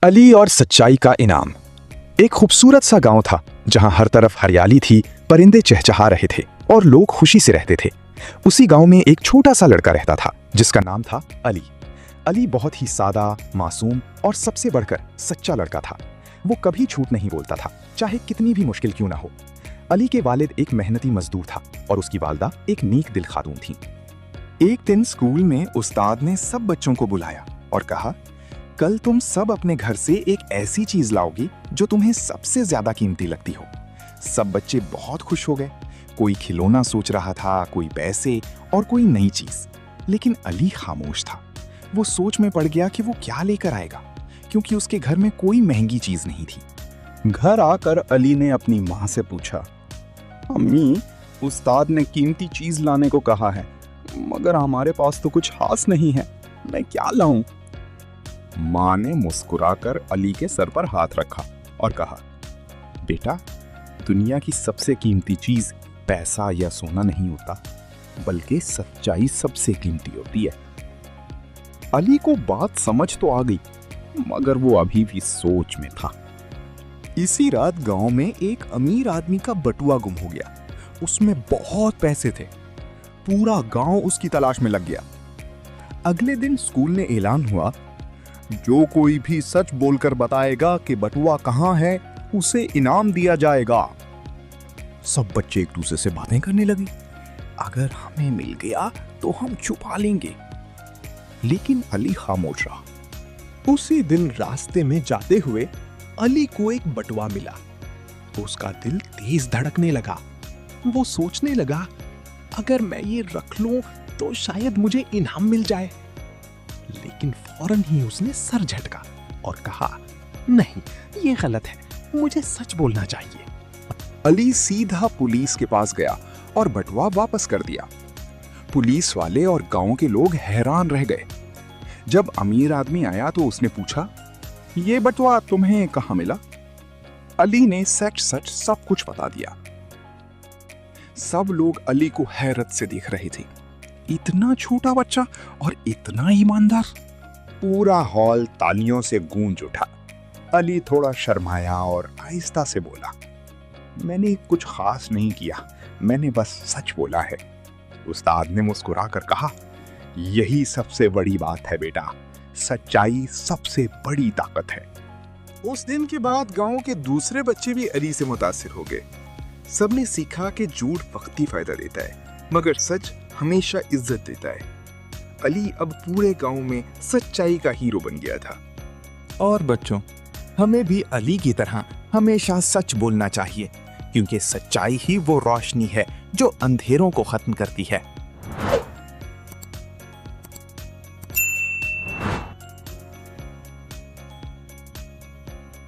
अली और सच्चाई का इनाम। एक खूबसूरत सा गांव था जहां हर तरफ हरियाली थी, परिंदे चहचहा रहे थे और लोग खुशी से रहते थे। उसी गांव में एक छोटा सा लड़का रहता था जिसका नाम था अली। अली बहुत ही सादा, मासूम और सबसे बढ़कर सच्चा लड़का था। वो कभी झूठ नहीं बोलता था, चाहे कितनी भी मुश्किल क्यों ना हो। अली के वालिद एक मेहनती मजदूर था और उसकी वालदा एक नेक दिल खातून थी। एक दिन स्कूल में उस्ताद ने सब बच्चों को बुलाया और कहा, कल तुम सब अपने घर से एक ऐसी चीज लाओगी जो तुम्हें सबसे ज्यादा कीमती लगती हो। सब बच्चे बहुत खुश हो गए। कोई खिलौना सोच रहा था, कोई पैसे और कोई नई चीज। लेकिन अली खामोश था। वो सोच में पड़ गया कि वो क्या लेकर आएगा, क्योंकि उसके घर में कोई महंगी चीज नहीं थी। घर आकर अली ने अपनी माँ से पूछा, अम्मी, उस्ताद ने कीमती चीज लाने को कहा है, मगर हमारे पास तो कुछ खास नहीं है, मैं क्या लाऊं? माँ ने मुस्कुराकर अली के सर पर हाथ रखा और कहा, बेटा, दुनिया की सबसे कीमती चीज पैसा या सोना नहीं होता, बल्कि सच्चाई सबसे कीमती होती है। अली को बात समझ तो आ गई, मगर वो अभी भी सोच में था। इसी रात गांव में एक अमीर आदमी का बटुआ गुम हो गया। उसमें बहुत पैसे थे। पूरा गांव उसकी तलाश में लग गया। अगले दिन स्कूल में ऐलान हुआ, जो कोई भी सच बोलकर बताएगा कि बटुआ कहां है, उसे इनाम दिया जाएगा। सब बच्चे एक दूसरे से बातें करने लगे। अगर हमें मिल गया तो हम छुपा लेंगे। लेकिन अली खामोश रहा। उसी दिन रास्ते में जाते हुए अली को एक बटुआ मिला। उसका दिल तेज धड़कने लगा। वो सोचने लगा, अगर मैं ये रख लूं तो शायद मुझे इनाम मिल जाए। लेकिन फौरन ही उसने सर झटका और कहा, नहीं, ये गलत है, मुझे सच बोलना चाहिए। अली सीधा पुलिस के पास गया और बटुआ वापस कर दिया। पुलिस वाले और गांव के लोग हैरान रह गए। जब अमीर आदमी आया तो उसने पूछा, ये बटुआ तुम्हें कहां मिला? अली ने सच सच सब कुछ बता दिया। सब लोग अली को हैरत से देख रहे थे। इतना छोटा बच्चा और इतना ईमानदार। पूरा हॉल तालियों से गूंज उठा। अली थोड़ा शर्माया और आहिस्ता से बोला, मैंने कुछ खास नहीं किया, मैंने बस सच बोला है। उस्ताद ने मुस्कुराकर कहा, यही सबसे बड़ी बात है बेटा, सच्चाई सबसे बड़ी ताकत है। उस दिन के बाद गांव के दूसरे बच्चे भी अली से मुतासिर हो गए। सबने सीखा कि झूठ वक्ती फायदा देता है, मगर सच हमेशा इज्जत देता है। अली अब पूरे गांव में सच्चाई का हीरो बन गया था। और बच्चों, हमें भी अली की तरह हमेशा सच बोलना चाहिए, क्योंकि सच्चाई ही वो रोशनी है जो अंधेरों को खत्म करती है।